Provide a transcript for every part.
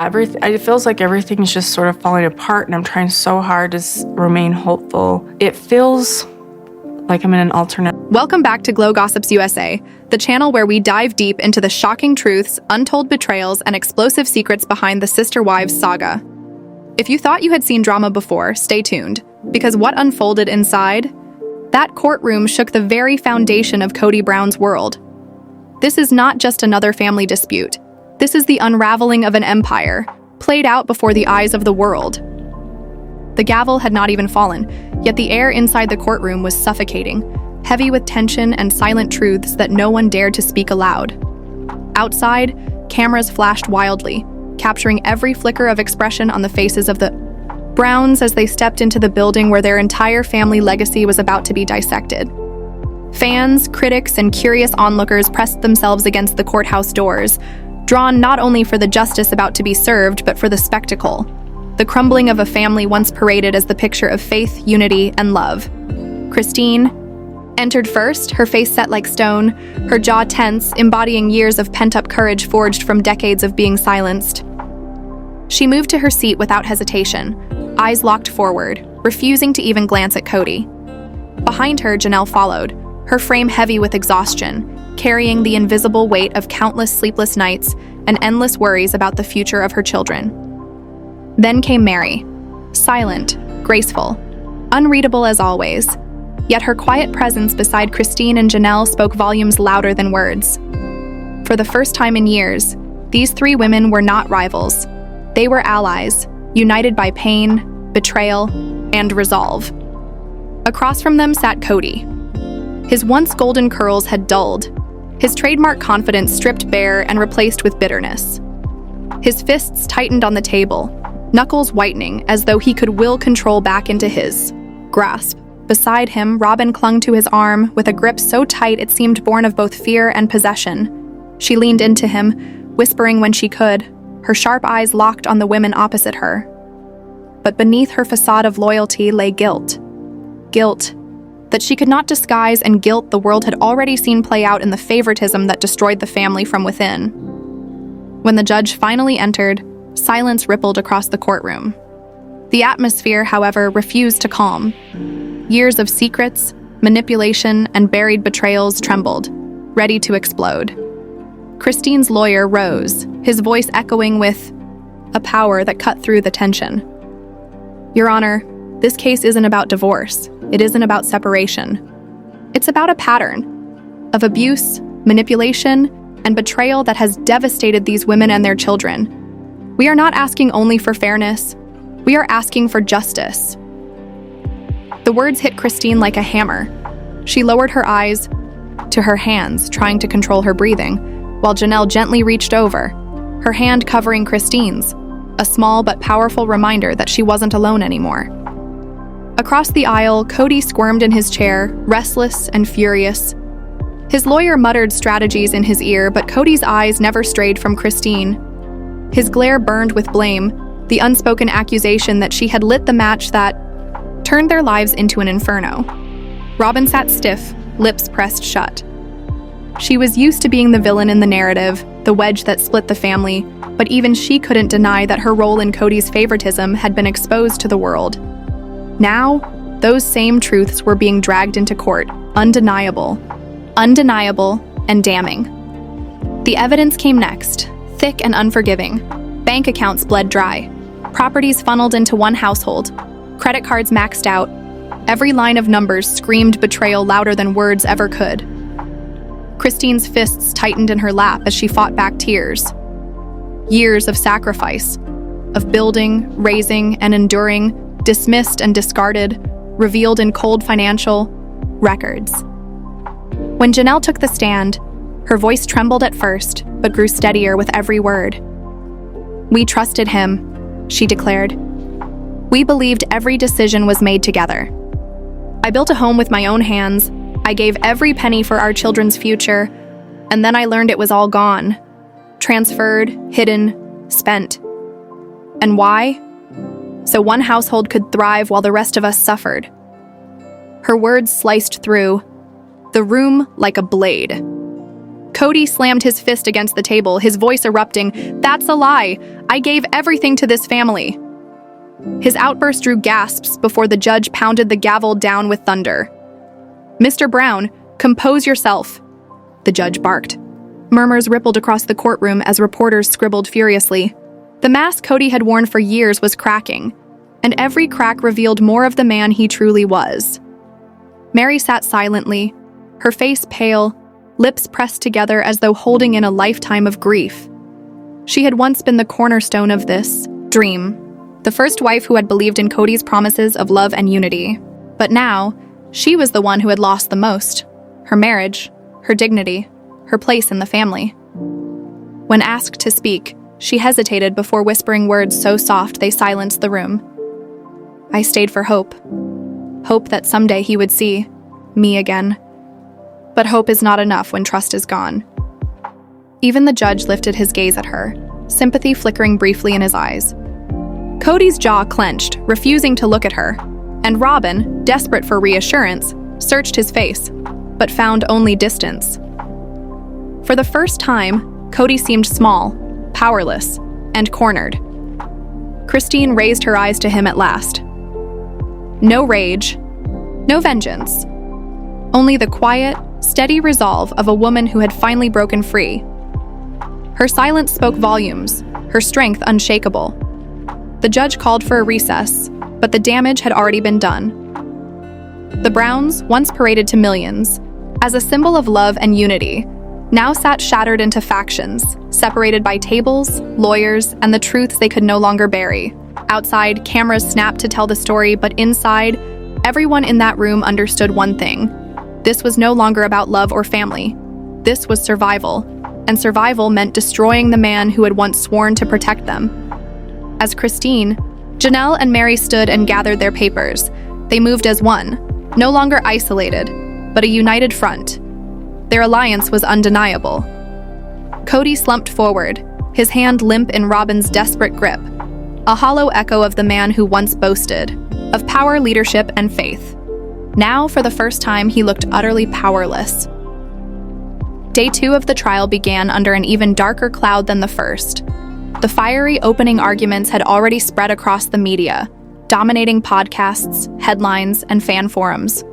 It feels like everything's just sort of falling apart, and I'm trying so hard to remain hopeful. It feels like I'm in an alternate. Welcome back to Glow Gossips USA, the channel where we dive deep into the shocking truths, untold betrayals, and explosive secrets behind the Sister Wives saga. If you thought you had seen drama before, stay tuned, because what unfolded inside? That courtroom shook the very foundation of Kody Brown's world. This is not just another family dispute. This is the unraveling of an empire, played out before the eyes of the world. The gavel had not even fallen, yet the air inside the courtroom was suffocating, heavy with tension and silent truths that no one dared to speak aloud. Outside, cameras flashed wildly, capturing every flicker of expression on the faces of the Browns as they stepped into the building where their entire family legacy was about to be dissected. Fans, critics, and curious onlookers pressed themselves against the courthouse doors, drawn not only for the justice about to be served, but for the spectacle. The crumbling of a family once paraded as the picture of faith, unity, and love. Christine entered first, her face set like stone, her jaw tense, embodying years of pent-up courage forged from decades of being silenced. She moved to her seat without hesitation, eyes locked forward, refusing to even glance at Kody. Behind her, Janelle followed, her frame heavy with exhaustion, carrying the invisible weight of countless sleepless nights and endless worries about the future of her children. Then came Meri, silent, graceful, unreadable as always, yet her quiet presence beside Christine and Janelle spoke volumes louder than words. For the first time in years, these three women were not rivals. They were allies, united by pain, betrayal, and resolve. Across from them sat Kody. His once golden curls had dulled, his trademark confidence stripped bare and replaced with bitterness. His fists tightened on the table, knuckles whitening as though he could will control back into his grasp. Beside him, Robyn clung to his arm with a grip so tight it seemed born of both fear and possession. She leaned into him, whispering when she could, her sharp eyes locked on the women opposite her. But beneath her facade of loyalty lay guilt. Guilt that she could not disguise, and guilt the world had already seen play out in the favoritism that destroyed the family from within. When the judge finally entered, silence rippled across the courtroom. The atmosphere, however, refused to calm. Years of secrets, manipulation, and buried betrayals trembled, ready to explode. Christine's lawyer rose, his voice echoing with a power that cut through the tension. "Your Honor, this case isn't about divorce. It isn't about separation. It's about a pattern of abuse, manipulation, and betrayal that has devastated these women and their children. We are not asking only for fairness. We are asking for justice." The words hit Christine like a hammer. She lowered her eyes to her hands, trying to control her breathing, while Janelle gently reached over, her hand covering Christine's, a small but powerful reminder that she wasn't alone anymore. Across the aisle, Kody squirmed in his chair, restless and furious. His lawyer muttered strategies in his ear, but Kody's eyes never strayed from Christine. His glare burned with blame, the unspoken accusation that she had lit the match that turned their lives into an inferno. Robyn sat stiff, lips pressed shut. She was used to being the villain in the narrative, the wedge that split the family, but even she couldn't deny that her role in Kody's favoritism had been exposed to the world. Now, those same truths were being dragged into court, undeniable and damning. The evidence came next, thick and unforgiving. Bank accounts bled dry, properties funneled into one household, credit cards maxed out. Every line of numbers screamed betrayal louder than words ever could. Christine's fists tightened in her lap as she fought back tears. Years of sacrifice, of building, raising, and enduring, dismissed and discarded, revealed in cold financial records. When Janelle took the stand, her voice trembled at first, but grew steadier with every word. "We trusted him," she declared. "We believed every decision was made together. I built a home with my own hands. I gave every penny for our children's future, and then I learned it was all gone. Transferred, hidden, spent. And why? So one household could thrive while the rest of us suffered." Her words sliced through the room like a blade. Kody slammed his fist against the table, his voice erupting. "That's a lie. I gave everything to this family." His outburst drew gasps before the judge pounded the gavel down with thunder. "Mr. Brown, compose yourself," the judge barked. Murmurs rippled across the courtroom as reporters scribbled furiously. The mask Kody had worn for years was cracking, and every crack revealed more of the man he truly was. Meri sat silently, her face pale, lips pressed together as though holding in a lifetime of grief. She had once been the cornerstone of this dream, the first wife who had believed in Kody's promises of love and unity. But now, she was the one who had lost the most: her marriage, her dignity, her place in the family. When asked to speak, she hesitated before whispering words so soft they silenced the room. "I stayed for hope. Hope that someday he would see me again. But hope is not enough when trust is gone." Even the judge lifted his gaze at her, sympathy flickering briefly in his eyes. Kody's jaw clenched, refusing to look at her, and Robyn, desperate for reassurance, searched his face, but found only distance. For the first time, Kody seemed small, powerless, and cornered. Christine raised her eyes to him at last. No rage, no vengeance. Only the quiet, steady resolve of a woman who had finally broken free. Her silence spoke volumes, her strength unshakable. The judge called for a recess, but the damage had already been done. The Browns, once paraded to millions, as a symbol of love and unity, now sat shattered into factions, separated by tables, lawyers, and the truths they could no longer bury. Outside, cameras snapped to tell the story, but inside, everyone in that room understood one thing. This was no longer about love or family. This was survival, and survival meant destroying the man who had once sworn to protect them. As Christine, Janelle and Meri stood and gathered their papers, they moved as one, no longer isolated, but a united front. Their alliance was undeniable. Kody slumped forward, his hand limp in Robyn's desperate grip, a hollow echo of the man who once boasted of power, leadership, and faith. Now, for the first time, he looked utterly powerless. Day 2 of the trial began under an even darker cloud than the first. The fiery opening arguments had already spread across the media, dominating podcasts, headlines, and fan forums.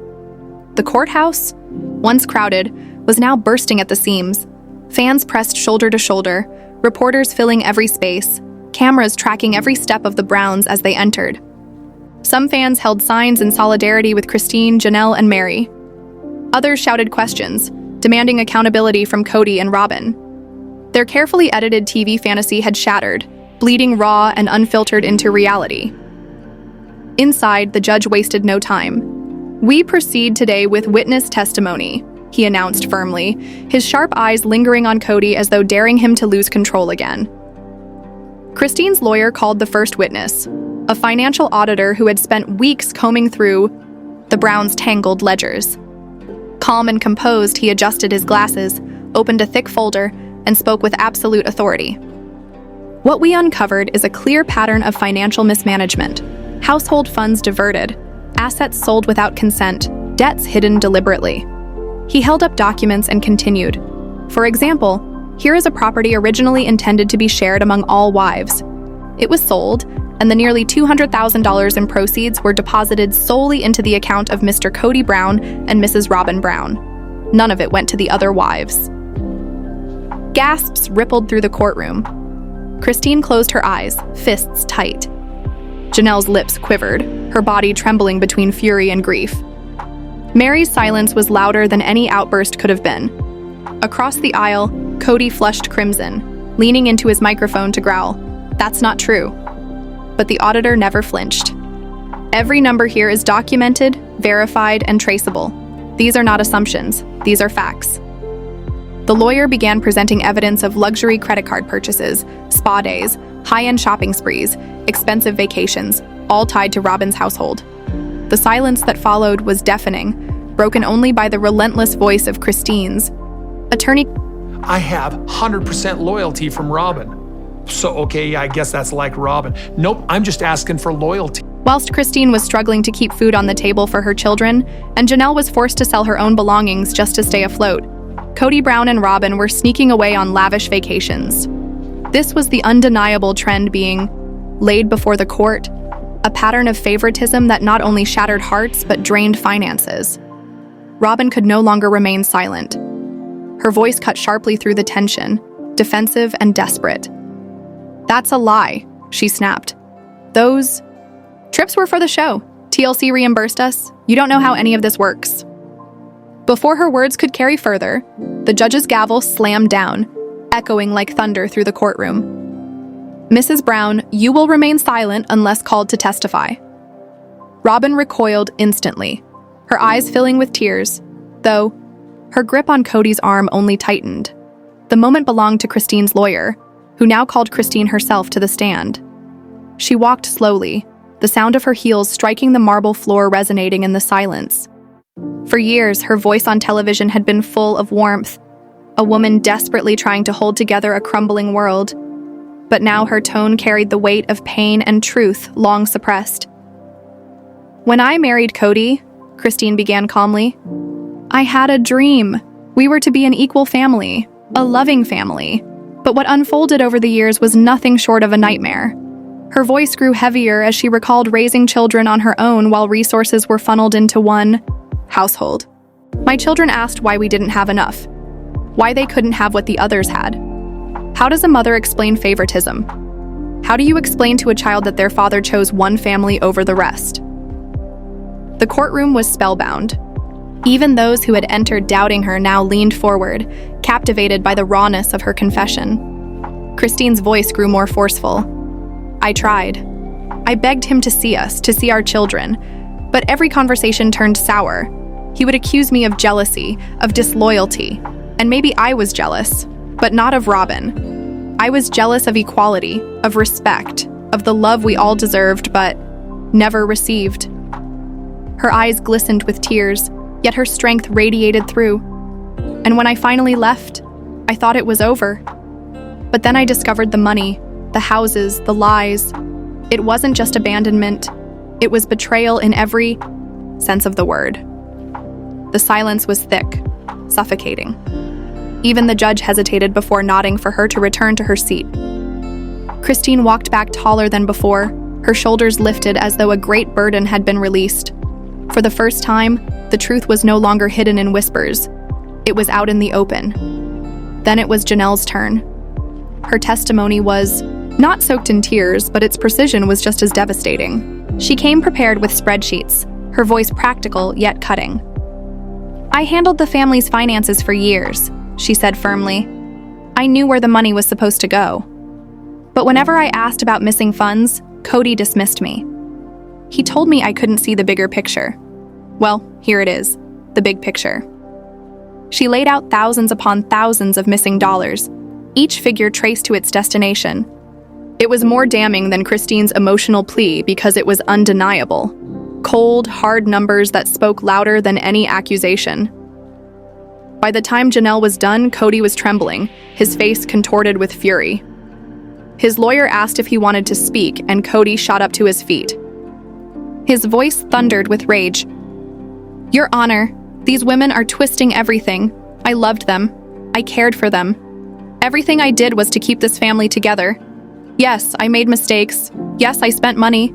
The courthouse, once crowded, was now bursting at the seams. Fans pressed shoulder to shoulder, reporters filling every space, cameras tracking every step of the Browns as they entered. Some fans held signs in solidarity with Christine, Janelle, and Meri. Others shouted questions, demanding accountability from Kody and Robyn. Their carefully edited TV fantasy had shattered, bleeding raw and unfiltered into reality. Inside, the judge wasted no time. "We proceed today with witness testimony," he announced firmly, his sharp eyes lingering on Kody as though daring him to lose control again. Christine's lawyer called the first witness, a financial auditor who had spent weeks combing through the Browns' tangled ledgers. Calm and composed, he adjusted his glasses, opened a thick folder, and spoke with absolute authority. "What we uncovered is a clear pattern of financial mismanagement. Household funds diverted, assets sold without consent, debts hidden deliberately." He held up documents and continued. "For example, here is a property originally intended to be shared among all wives. It was sold, and the nearly $200,000 in proceeds were deposited solely into the account of Mr. Kody Brown and Mrs. Robyn Brown. None of it went to the other wives." Gasps rippled through the courtroom. Christine closed her eyes, fists tight. Janelle's lips quivered, her body trembling between fury and grief. Meri's silence was louder than any outburst could have been. Across the aisle, Kody flushed crimson, leaning into his microphone to growl, "That's not true." But the auditor never flinched. "Every number here is documented, verified, and traceable. These are not assumptions, these are facts." The lawyer began presenting evidence of luxury credit card purchases, spa days, high-end shopping sprees, expensive vacations, all tied to Robyn's household. The silence that followed was deafening, broken only by the relentless voice of Christine's attorney. "I have 100% loyalty from Robyn." "So, okay, I guess that's like Robyn." "Nope, I'm just asking for loyalty." Whilst Christine was struggling to keep food on the table for her children, and Janelle was forced to sell her own belongings just to stay afloat, Kody Brown and Robyn were sneaking away on lavish vacations. This was the undeniable trend being laid before the court, a pattern of favoritism that not only shattered hearts but drained finances. Robyn could no longer remain silent. Her voice cut sharply through the tension, defensive and desperate. "That's a lie," she snapped. "Those trips were for the show. TLC reimbursed us. You don't know how any of this works." Before her words could carry further, the judge's gavel slammed down, echoing like thunder through the courtroom. "Mrs. Brown, you will remain silent unless called to testify." Robyn recoiled instantly, her eyes filling with tears, though her grip on Kody's arm only tightened. The moment belonged to Christine's lawyer, who now called Christine herself to the stand. She walked slowly, the sound of her heels striking the marble floor resonating in the silence. For years, her voice on television had been full of warmth, a woman desperately trying to hold together a crumbling world. But now her tone carried the weight of pain and truth long suppressed. "When I married Kody," Christine began calmly, "I had a dream. We were to be an equal family, a loving family. But what unfolded over the years was nothing short of a nightmare." Her voice grew heavier as she recalled raising children on her own while resources were funneled into one household. "My children asked why we didn't have enough, why they couldn't have what the others had. How does a mother explain favoritism? How do you explain to a child that their father chose one family over the rest?" The courtroom was spellbound. Even those who had entered doubting her now leaned forward, captivated by the rawness of her confession. Christine's voice grew more forceful. "I tried. I begged him to see us, to see our children. But every conversation turned sour. He would accuse me of jealousy, of disloyalty. And maybe I was jealous, but not of Robyn. I was jealous of equality, of respect, of the love we all deserved but never received." Her eyes glistened with tears, yet her strength radiated through. "And when I finally left, I thought it was over. But then I discovered the money, the houses, the lies. It wasn't just abandonment. It was betrayal in every sense of the word." The silence was thick, suffocating. Even the judge hesitated before nodding for her to return to her seat. Christine walked back taller than before, her shoulders lifted as though a great burden had been released. For the first time, the truth was no longer hidden in whispers. It was out in the open. Then it was Janelle's turn. Her testimony was not soaked in tears, but its precision was just as devastating. She came prepared with spreadsheets, her voice practical yet cutting. "I handled the family's finances for years," she said firmly. "I knew where the money was supposed to go. But whenever I asked about missing funds, Kody dismissed me. He told me I couldn't see the bigger picture. Well, here it is, the big picture." She laid out thousands upon thousands of missing dollars, each figure traced to its destination. It was more damning than Christine's emotional plea because it was undeniable. Cold, hard numbers that spoke louder than any accusation. By the time Janelle was done, Kody was trembling, his face contorted with fury. His lawyer asked if he wanted to speak, and Kody shot up to his feet. His voice thundered with rage. "Your Honor, these women are twisting everything. I loved them. I cared for them. Everything I did was to keep this family together. Yes, I made mistakes. Yes, I spent money.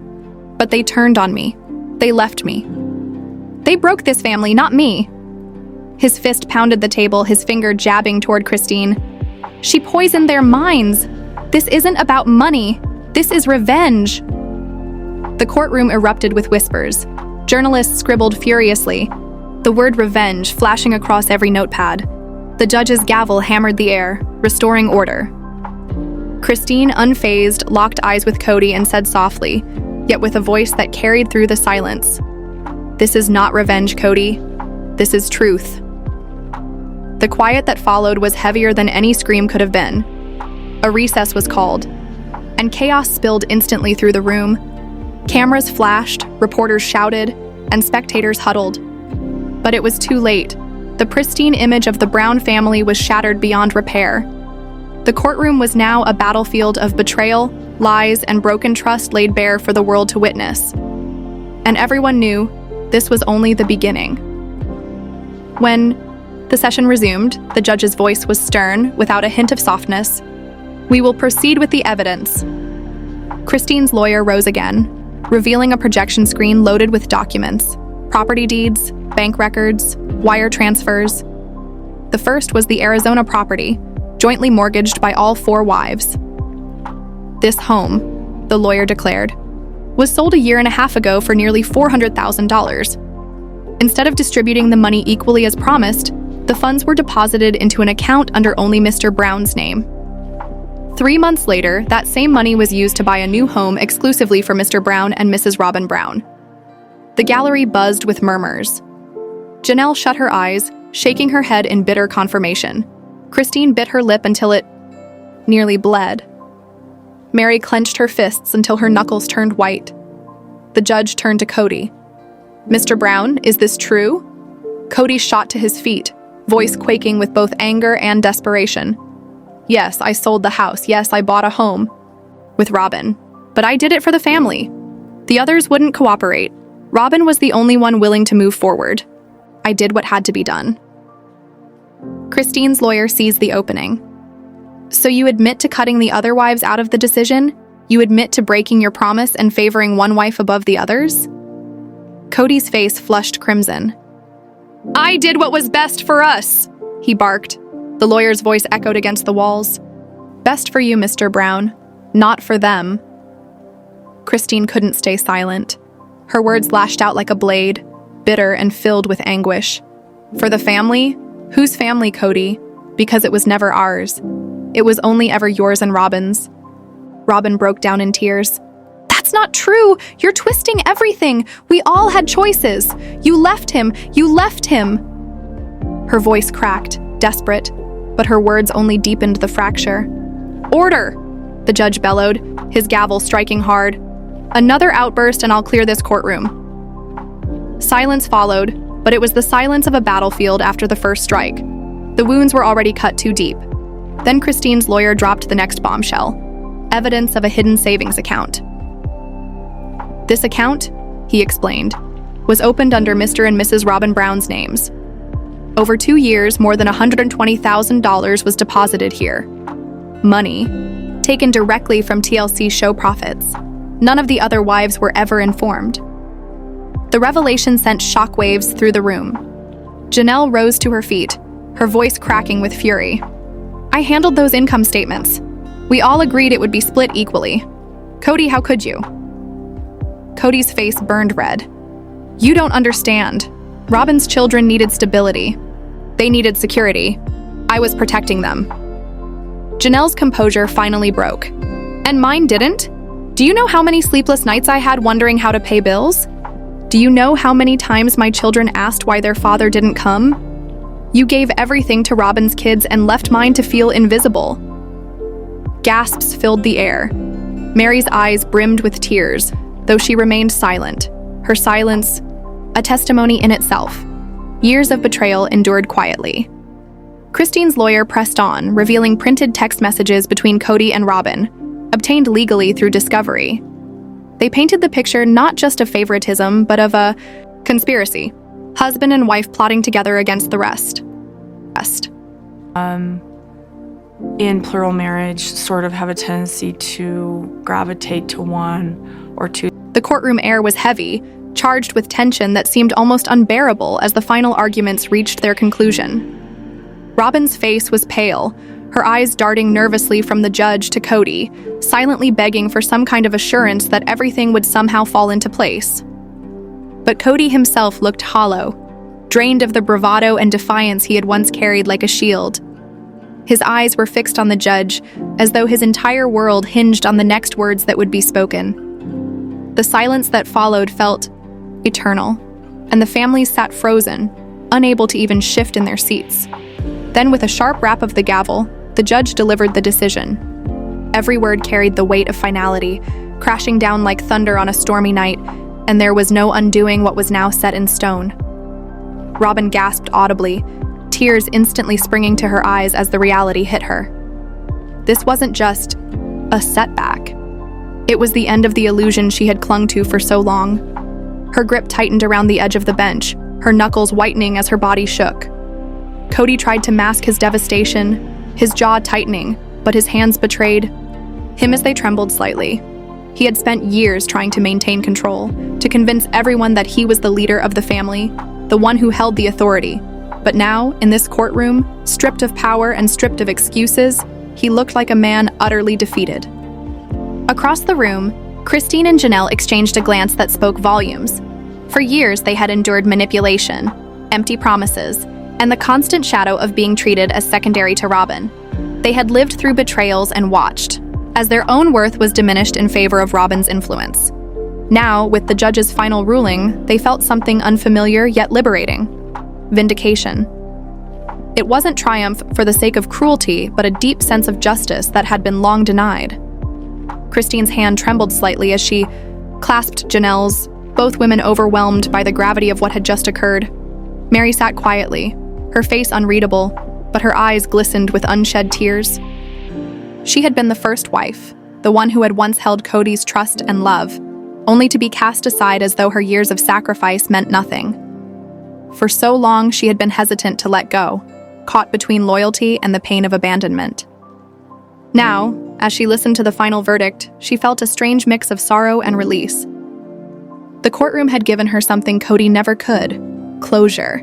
But they turned on me. They left me. They broke this family, not me." His fist pounded the table, his finger jabbing toward Christine. "She poisoned their minds. This isn't about money. This is revenge." The courtroom erupted with whispers. Journalists scribbled furiously, the word revenge flashing across every notepad. The judge's gavel hammered the air, restoring order. Christine, unfazed, locked eyes with Kody and said softly, yet with a voice that carried through the silence, "This is not revenge, Kody. This is truth." The quiet that followed was heavier than any scream could have been. A recess was called, and chaos spilled instantly through the room. Cameras flashed, reporters shouted, and spectators huddled. But it was too late. The pristine image of the Brown family was shattered beyond repair. The courtroom was now a battlefield of betrayal, lies, and broken trust laid bare for the world to witness. And everyone knew this was only the beginning. When The session resumed. The judge's voice was stern, without a hint of softness. "We will proceed with the evidence." Christine's lawyer rose again, revealing a projection screen loaded with documents, property deeds, bank records, wire transfers. The first was the Arizona property, jointly mortgaged by all 4 wives. "This home," the lawyer declared, "was sold a year and a half ago for nearly $400,000. Instead of distributing the money equally as promised, the funds were deposited into an account under only Mr. Brown's name. 3 months later, that same money was used to buy a new home exclusively for Mr. Brown and Mrs. Robyn Brown." The gallery buzzed with murmurs. Janelle shut her eyes, shaking her head in bitter confirmation. Christine bit her lip until it nearly bled. Meri clenched her fists until her knuckles turned white. The judge turned to Kody. "Mr. Brown, is this true?" Kody shot to his feet, voice quaking with both anger and desperation. "Yes, I sold the house. Yes, I bought a home with Robyn. But I did it for the family. The others wouldn't cooperate. Robyn was the only one willing to move forward. I did what had to be done." Christine's lawyer seized the opening. "So you admit to cutting the other wives out of the decision? You admit to breaking your promise and favoring one wife above the others?" Kody's face flushed crimson. "I did what was best for us," he barked. The lawyer's voice echoed against the walls. "Best for you, Mr. Brown, not for them." Christine couldn't stay silent. Her words lashed out like a blade, bitter and filled with anguish. "For the family? Whose family, Kody? Because it was never ours. It was only ever yours and Robyn's." Robyn broke down in tears. "That's not true! You're twisting everything! We all had choices! You left him! You left him!" Her voice cracked, desperate, but her words only deepened the fracture. "Order!" the judge bellowed, his gavel striking hard. "Another outburst and I'll clear this courtroom." Silence followed, but it was the silence of a battlefield after the first strike. The wounds were already cut too deep. Then Christine's lawyer dropped the next bombshell: evidence of a hidden savings account. "This account," he explained, "was opened under Mr. and Mrs. Robyn Brown's names. Over 2 years, more than $120,000 was deposited here. Money taken directly from TLC show profits. None of the other wives were ever informed." The revelation sent shockwaves through the room. Janelle rose to her feet, her voice cracking with fury. "I handled those income statements. We all agreed it would be split equally. Kody, how could you?" Kody's face burned red. "You don't understand. Robyn's children needed stability. They needed security. I was protecting them." Janelle's composure finally broke. "And mine didn't? Do you know how many sleepless nights I had wondering how to pay bills? Do you know how many times my children asked why their father didn't come? You gave everything to Robyn's kids and left mine to feel invisible." Gasps filled the air. Meri's eyes brimmed with tears, though she remained silent, her silence a testimony in itself. Years of betrayal endured quietly. Christine's lawyer pressed on, revealing printed text messages between Kody and Robyn, obtained legally through discovery. They painted the picture not just of favoritism, but of a conspiracy, husband and wife plotting together against the rest. In plural marriage, sort of have a tendency to gravitate to one or two. The courtroom air was heavy, charged with tension that seemed almost unbearable as the final arguments reached their conclusion. Robyn's face was pale, her eyes darting nervously from the judge to Kody, silently begging for some kind of assurance that everything would somehow fall into place. But Kody himself looked hollow, drained of the bravado and defiance he had once carried like a shield. His eyes were fixed on the judge, as though his entire world hinged on the next words that would be spoken. The silence that followed felt eternal, and the families sat frozen, unable to even shift in their seats. Then, with a sharp rap of the gavel, the judge delivered the decision. Every word carried the weight of finality, crashing down like thunder on a stormy night, and there was no undoing what was now set in stone. Robyn gasped audibly, tears instantly springing to her eyes as the reality hit her. This wasn't just a setback. It was the end of the illusion she had clung to for so long. Her grip tightened around the edge of the bench, her knuckles whitening as her body shook. Kody tried to mask his devastation, his jaw tightening, but his hands betrayed him as they trembled slightly. He had spent years trying to maintain control, to convince everyone that he was the leader of the family, the one who held the authority. But now, in this courtroom, stripped of power and stripped of excuses, he looked like a man utterly defeated. Across the room, Christine and Janelle exchanged a glance that spoke volumes. For years, they had endured manipulation, empty promises, and the constant shadow of being treated as secondary to Robyn. They had lived through betrayals and watched, as their own worth was diminished in favor of Robyn's influence. Now, with the judge's final ruling, they felt something unfamiliar yet liberating: vindication. It wasn't triumph for the sake of cruelty, but a deep sense of justice that had been long denied. Christine's hand trembled slightly as she clasped Janelle's, both women overwhelmed by the gravity of what had just occurred. Meri sat quietly, her face unreadable, but her eyes glistened with unshed tears. She had been the first wife, the one who had once held Kody's trust and love, only to be cast aside as though her years of sacrifice meant nothing. For so long, she had been hesitant to let go, caught between loyalty and the pain of abandonment. Now, as she listened to the final verdict, she felt a strange mix of sorrow and release. The courtroom had given her something Kody never could: closure.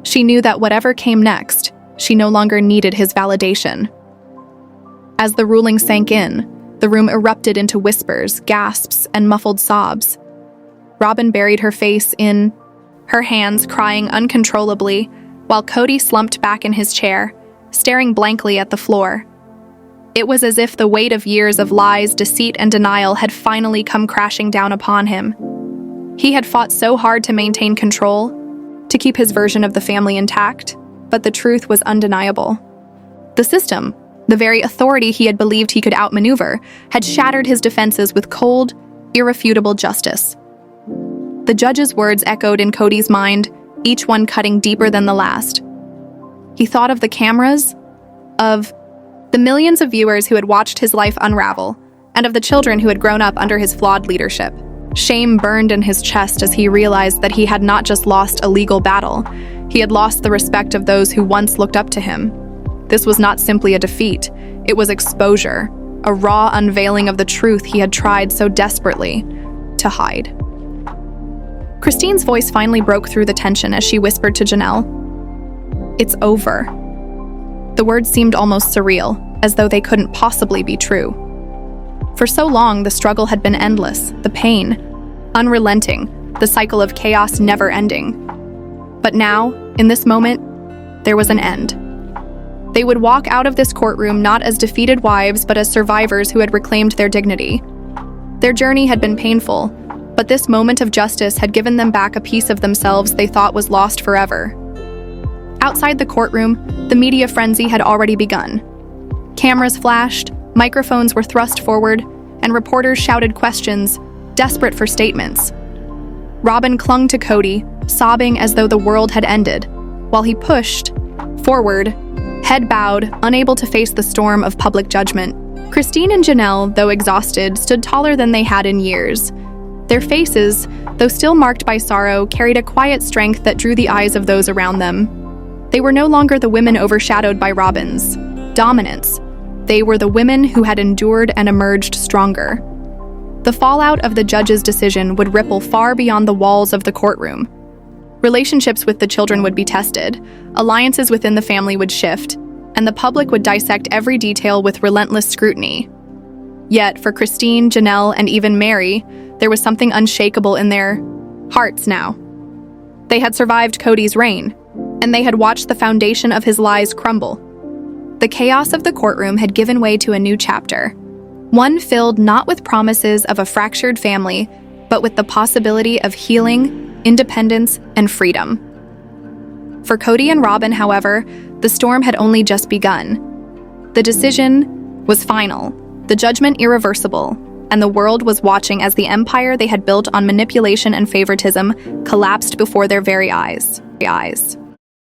She knew that whatever came next, she no longer needed his validation. As the ruling sank in, the room erupted into whispers, gasps, and muffled sobs. Robyn buried her face in her hands, crying uncontrollably, while Kody slumped back in his chair, staring blankly at the floor. It was as if the weight of years of lies, deceit, and denial had finally come crashing down upon him. He had fought so hard to maintain control, to keep his version of the family intact, but the truth was undeniable. The system, the very authority he had believed he could outmaneuver, had shattered his defenses with cold, irrefutable justice. The judge's words echoed in Kody's mind, each one cutting deeper than the last. He thought of the cameras, of the millions of viewers who had watched his life unravel, and of the children who had grown up under his flawed leadership. Shame burned in his chest as he realized that he had not just lost a legal battle, he had lost the respect of those who once looked up to him. This was not simply a defeat, it was exposure, a raw unveiling of the truth he had tried so desperately to hide. Christine's voice finally broke through the tension as she whispered to Janelle, "It's over." The words seemed almost surreal, as though they couldn't possibly be true. For so long, the struggle had been endless, the pain unrelenting, the cycle of chaos never ending. But now, in this moment, there was an end. They would walk out of this courtroom not as defeated wives, but as survivors who had reclaimed their dignity. Their journey had been painful, but this moment of justice had given them back a piece of themselves they thought was lost forever. Outside the courtroom, the media frenzy had already begun. Cameras flashed, microphones were thrust forward, and reporters shouted questions, desperate for statements. Robyn clung to Kody, sobbing as though the world had ended, while he pushed forward, head bowed, unable to face the storm of public judgment. Christine and Janelle, though exhausted, stood taller than they had in years. Their faces, though still marked by sorrow, carried a quiet strength that drew the eyes of those around them. They were no longer the women overshadowed by Robyn's dominance. They were the women who had endured and emerged stronger. The fallout of the judge's decision would ripple far beyond the walls of the courtroom. Relationships with the children would be tested, alliances within the family would shift, and the public would dissect every detail with relentless scrutiny. Yet, for Christine, Janelle, and even Meri, there was something unshakable in their hearts now. They had survived Kody's reign, and they had watched the foundation of his lies crumble. The chaos of the courtroom had given way to a new chapter, one filled not with promises of a fractured family, but with the possibility of healing, independence, and freedom. For Kody and Robyn, however, the storm had only just begun. The decision was final, the judgment irreversible, and the world was watching as the empire they had built on manipulation and favoritism collapsed before their very eyes.